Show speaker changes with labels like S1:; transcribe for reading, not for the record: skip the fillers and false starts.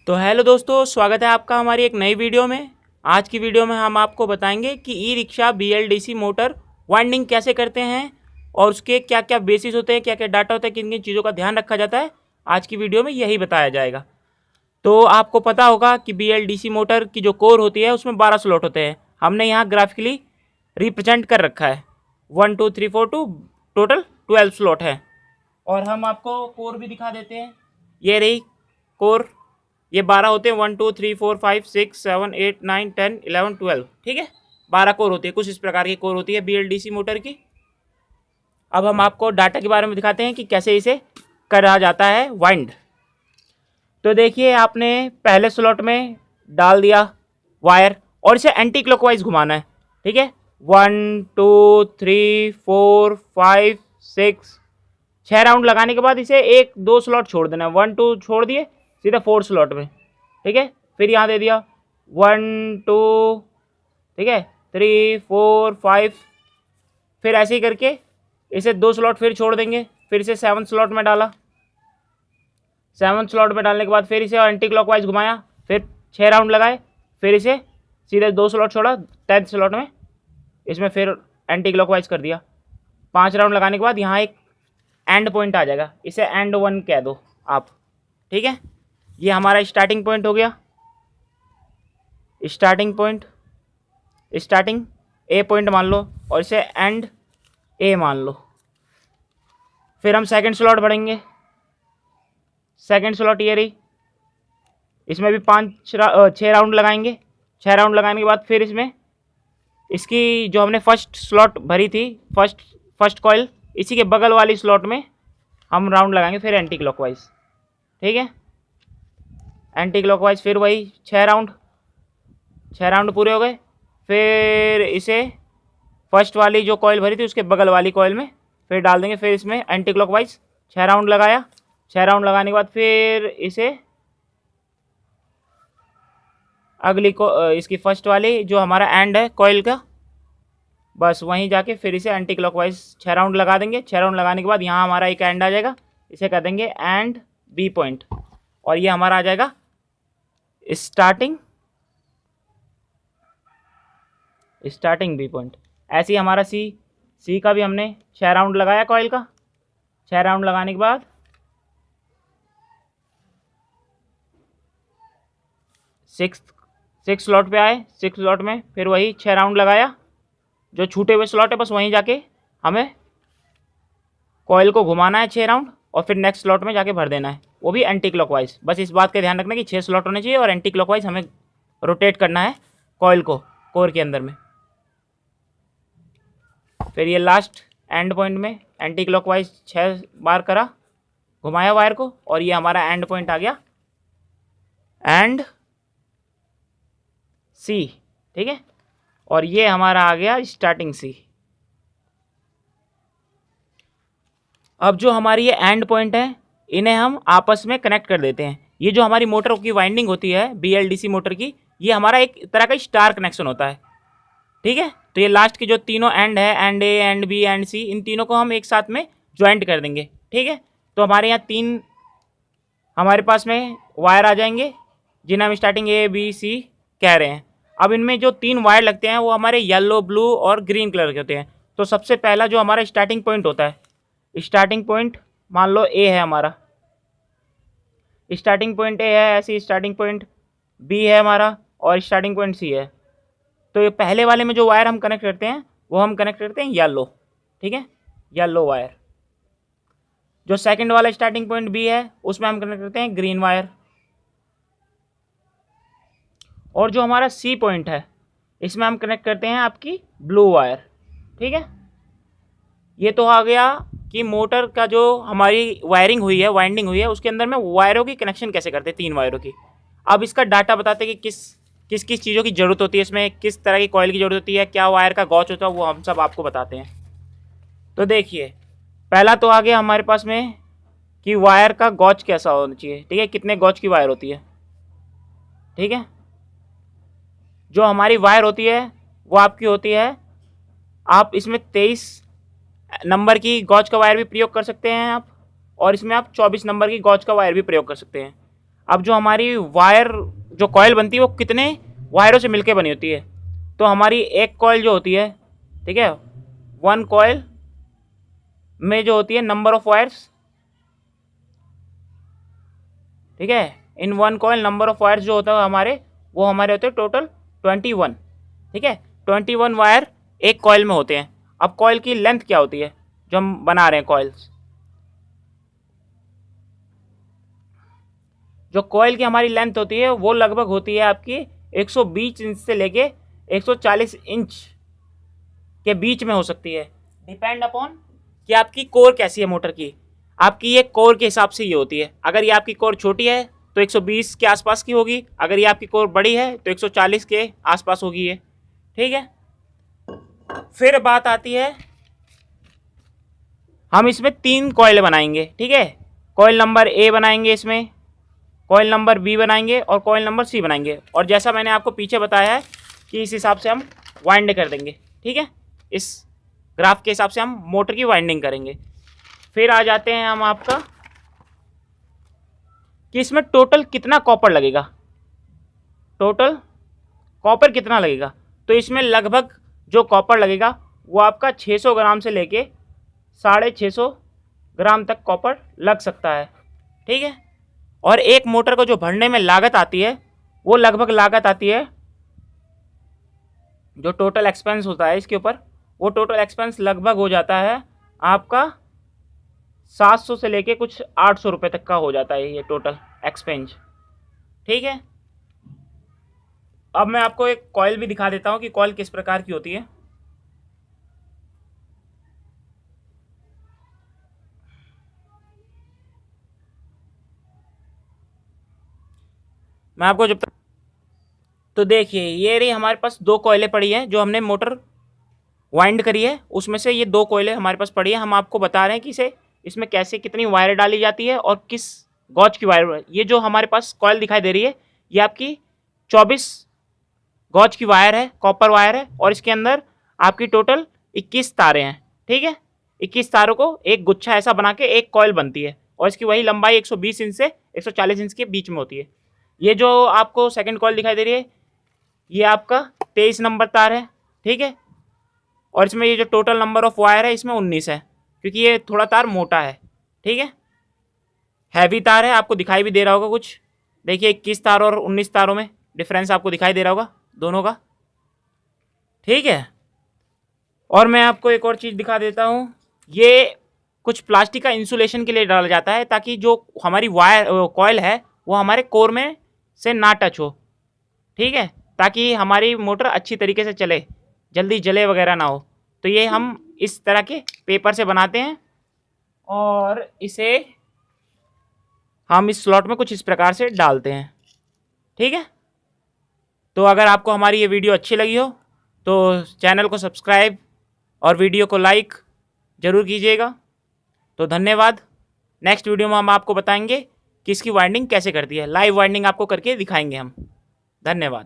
S1: तो हेलो दोस्तों, स्वागत है आपका हमारी एक नई वीडियो में। आज की वीडियो में हम आपको बताएंगे कि e rickshaw BLDC motor winding कैसे करते हैं और उसके क्या क्या बेसिस होते हैं, क्या क्या डाटा होता है, किन किन चीज़ों का ध्यान रखा जाता है। आज की वीडियो में यही बताया जाएगा। तो आपको पता होगा कि BLDC मोटर की जो कोर होती है उसमें 12 स्लॉट होते हैं। हमने यहाँ ग्राफिकली रिप्रेजेंट कर रखा है 1 2 3 4 2 टोटल 12 स्लॉट है। और हम आपको कोर भी दिखा देते हैं। ये रही कोर, ये 12 होते हैं, 1 2 3 4 5 6 7 8 9 10 11 12। ठीक है, 12 कोर होती है। कुछ इस प्रकार की कोर होती है BLDC मोटर की। अब हम आपको डाटा के बारे में दिखाते हैं कि कैसे इसे करा जाता है वाइंड। तो देखिए, आपने पहले स्लॉट में डाल दिया वायर और इसे एंटी क्लॉकवाइज घुमाना है। ठीक है, 1 2 3 4 5 6 6 राउंड लगाने के बाद इसे 1 2 स्लॉट छोड़ देना है। 1 2 छोड़ दिए, सीधा 4 स्लॉट में। ठीक है, फिर यहाँ दे दिया 1 2, ठीक है, 3 4 5। फिर ऐसे ही करके इसे 2 स्लॉट फिर छोड़ देंगे। फिर इसे 7 स्लॉट में डाला। 7 स्लॉट में डालने के बाद फिर इसे एंटी क्लॉकवाइज घुमाया, फिर 6 राउंड लगाए, फिर इसे सीधे 2 स्लॉट छोड़ा 10th स्लॉट में, इसमें फिर एंटी क्लॉकवाइज कर दिया। 5 राउंड लगाने के बाद यहाँ एक एंड पॉइंट आ जाएगा, इसे एंड 1 कह दो आप। ठीक है, ये हमारा स्टार्टिंग पॉइंट हो गया। स्टार्टिंग पॉइंट, स्टार्टिंग ए पॉइंट मान लो और इसे एंड ए मान लो। फिर हम सेकंड स्लॉट भरेंगे। सेकंड स्लॉट ये रही, इसमें भी 6 राउंड लगाएंगे। 6 राउंड लगाने के बाद फिर इसमें इसकी जो हमने फर्स्ट स्लॉट भरी थी, फर्स्ट कॉइल, इसी के बगल वाली स्लॉट में हम राउंड लगाएंगे फिर एंटी क्लॉकवाइज। ठीक है, एंटी क्लॉकवाइज फिर वही 6 राउंड पूरे हो गए। फिर इसे फर्स्ट वाली जो कॉइल भरी थी उसके बगल वाली कॉइल में फिर डाल देंगे। फिर इसमें एंटी क्लॉकवाइज 6 राउंड लगाया। 6 राउंड लगाने के बाद फिर इसे अगली इसकी फर्स्ट वाली जो हमारा एंड है कॉइल का, बस वहीं जाके फिर इसे एंटी क्लॉकवाइज 6 राउंड लगा देंगे। 6 राउंड लगाने के बाद यहाँ हमारा एक एंड आ जाएगा, इसे कर देंगे एंड बी पॉइंट, और ये हमारा आ जाएगा स्टार्टिंग बी पॉइंट। ऐसे ही हमारा सी का भी हमने 6 राउंड लगाया कॉइल का। 6 राउंड लगाने के बाद 6 स्लॉट पे आए। 6 स्लॉट में फिर वही 6 राउंड लगाया। जो छूटे हुए स्लॉट है बस वहीं जाके हमें कॉइल को घुमाना है 6 राउंड और फिर नेक्स्ट स्लॉट में जाके भर देना है, वो भी एंटी क्लॉकवाइज। बस इस बात का ध्यान रखना कि 6 स्लॉट होने चाहिए और एंटी क्लॉकवाइज हमें रोटेट करना है कॉइल को कोर के अंदर में। फिर ये लास्ट एंड पॉइंट में एंटी क्लॉकवाइज 6 बार करा, घुमाया वायर को, और ये हमारा एंड पॉइंट आ गया एंड सी। ठीक है, और ये हमारा आ गया स्टार्टिंग सी। अब जो हमारी ये एंड पॉइंट है इन्हें हम आपस में कनेक्ट कर देते हैं। ये जो हमारी मोटर की वाइंडिंग होती है BLDC मोटर की, ये हमारा एक तरह का स्टार कनेक्शन होता है। ठीक है, तो ये लास्ट के जो तीनों एंड है, end A, end B, end C, इन तीनों को हम एक साथ में ज्वाइंट कर देंगे। ठीक है, तो हमारे यहाँ 3 हमारे पास में वायर आ जाएंगे जिन्हें हम स्टार्टिंग ए बी सी कह रहे हैं। अब इनमें जो 3 वायर लगते हैं वो हमारे येलो, ब्लू और ग्रीन कलर के होते हैं। तो सबसे पहला जो हमारा स्टार्टिंग पॉइंट होता है, स्टार्टिंग पॉइंट मान लो ए है हमारा, स्टार्टिंग पॉइंट ए है, ऐसी स्टार्टिंग पॉइंट बी है हमारा, और स्टार्टिंग पॉइंट सी है। तो ये पहले वाले में जो वायर हम कनेक्ट करते हैं वो हम कनेक्ट करते हैं येलो। ठीक है, येलो वायर। जो सेकंड वाला स्टार्टिंग पॉइंट बी है उसमें हम कनेक्ट करते हैं ग्रीन वायर। और जो हमारा सी पॉइंट है इसमें हम कनेक्ट करते हैं आपकी ब्लू वायर। ठीक है, ये तो आ गया कि मोटर का जो हमारी वायरिंग हुई है, वाइंडिंग हुई है, उसके अंदर में वायरों की कनेक्शन कैसे करते हैं, 3 वायरों की। अब इसका डाटा बताते हैं कि किस किस चीज़ों की ज़रूरत होती है, इसमें किस तरह की कॉइल की ज़रूरत होती है, क्या वायर का गॉच होता है, वो हम सब आपको बताते हैं। तो देखिए, पहला तो आ गया हमारे पास में कि वायर का गॉच कैसा होना चाहिए। ठीक है, कितने गॉच की वायर होती है। ठीक है, जो हमारी वायर होती है वो आपकी होती है, आप इसमें 23 नंबर की गॉच का वायर भी प्रयोग कर सकते हैं आप, और इसमें आप 24 नंबर की गॉच का वायर भी प्रयोग कर सकते हैं। अब जो हमारी वायर जो कॉयल बनती है वो कितने वायरों से मिलके बनी होती है, तो हमारी एक कॉयल जो होती है, ठीक है, वन कॉयल में जो होती है नंबर ऑफ वायर्स, ठीक है, in one coil number of wires जो होता है हमारे, वो हमारे होते हैं टोटल 21, ठीक है, 21 वायर एक कॉयल में होते हैं। अब कॉयल की लेंथ क्या होती है जो हम बना रहे हैं कॉइल्स, जो कॉयल की हमारी लेंथ होती है वो लगभग होती है आपकी 120 इंच से लेके 140 इंच के बीच में हो सकती है, डिपेंड अपॉन कि आपकी कोर कैसी है मोटर की। आपकी ये कोर के हिसाब से ये होती है। अगर ये आपकी कोर छोटी है तो 120 के आसपास की होगी, अगर ये आपकी कोर बड़ी है तो 140 के आसपास होगी ये, ठीक है। फिर बात आती है, हम इसमें 3 कॉयल बनाएंगे, ठीक है। कॉयल नंबर ए बनाएंगे, इसमें कॉयल नंबर बी बनाएंगे और कॉयल नंबर सी बनाएंगे। और जैसा मैंने आपको पीछे बताया है कि इस हिसाब से हम वाइंड कर देंगे, ठीक है। इस ग्राफ के हिसाब से हम मोटर की वाइंडिंग करेंगे। फिर आ जाते हैं हम आपका कि इसमें टोटल कितना कॉपर लगेगा, टोटल कॉपर कितना लगेगा। तो इसमें लगभग जो कॉपर लगेगा वो आपका 600 ग्राम से लेके 650 ग्राम तक कॉपर लग सकता है, ठीक है। और एक मोटर को जो भरने में लागत आती है वो लगभग लागत आती है, जो टोटल एक्सपेंस होता है इसके ऊपर, वो टोटल एक्सपेंस लगभग हो जाता है आपका 700 से लेके कुछ 800 रुपये तक का हो जाता है ये टोटल एक्सपेंस, ठीक है। अब मैं आपको एक कॉइल भी दिखा देता हूँ कि कॉइल किस प्रकार की होती है। मैं आपको जब तक, तो देखिए ये रही हमारे पास 2 कॉइलें पड़ी हैं जो हमने मोटर वाइंड करी है, उसमें से ये 2 कॉइलें हमारे पास पड़ी है। हम आपको बता रहे हैं कि इसमें कैसे कितनी वायर डाली जाती है और किस गॉज की वायर। ये जो हमारे पास कॉइल दिखाई दे रही है ये आपकी 24 गॉज की वायर है, कॉपर वायर है, और इसके अंदर आपकी टोटल 21 तारें हैं, ठीक है। 21 तारों को एक गुच्छा ऐसा बना के एक कॉइल बनती है और इसकी वही लंबाई 120 इंच से 140 इंच के बीच में होती है। ये जो आपको सेकंड कॉइल दिखाई दे रही है ये आपका 23 नंबर तार है, ठीक है। और इसमें ये जो टोटल नंबर ऑफ वायर है इसमें 19 है, क्योंकि ये थोड़ा तार मोटा है, ठीक है, हैवी तार है। आपको दिखाई भी दे रहा होगा कुछ, देखिए 21 तार और 19 तारों में डिफरेंस आपको दिखाई दे रहा होगा दोनों का, ठीक है। और मैं आपको एक और चीज़ दिखा देता हूँ, ये कुछ प्लास्टिक का इंसुलेशन के लिए डाला जाता है ताकि जो हमारी वायर कॉइल है वो हमारे कोर में से ना टच हो, ठीक है, ताकि हमारी मोटर अच्छी तरीके से चले, जल्दी जले वगैरह ना हो। तो ये हम इस तरह के पेपर से बनाते हैं और इसे हम इस स्लॉट में कुछ इस प्रकार से डालते हैं, ठीक है। तो अगर आपको हमारी ये वीडियो अच्छी लगी हो तो चैनल को सब्सक्राइब और वीडियो को लाइक ज़रूर कीजिएगा। तो धन्यवाद। नेक्स्ट वीडियो में हम आपको बताएंगे कि इसकी वाइंडिंग कैसे करती है, लाइव वाइंडिंग आपको करके दिखाएंगे हम। धन्यवाद।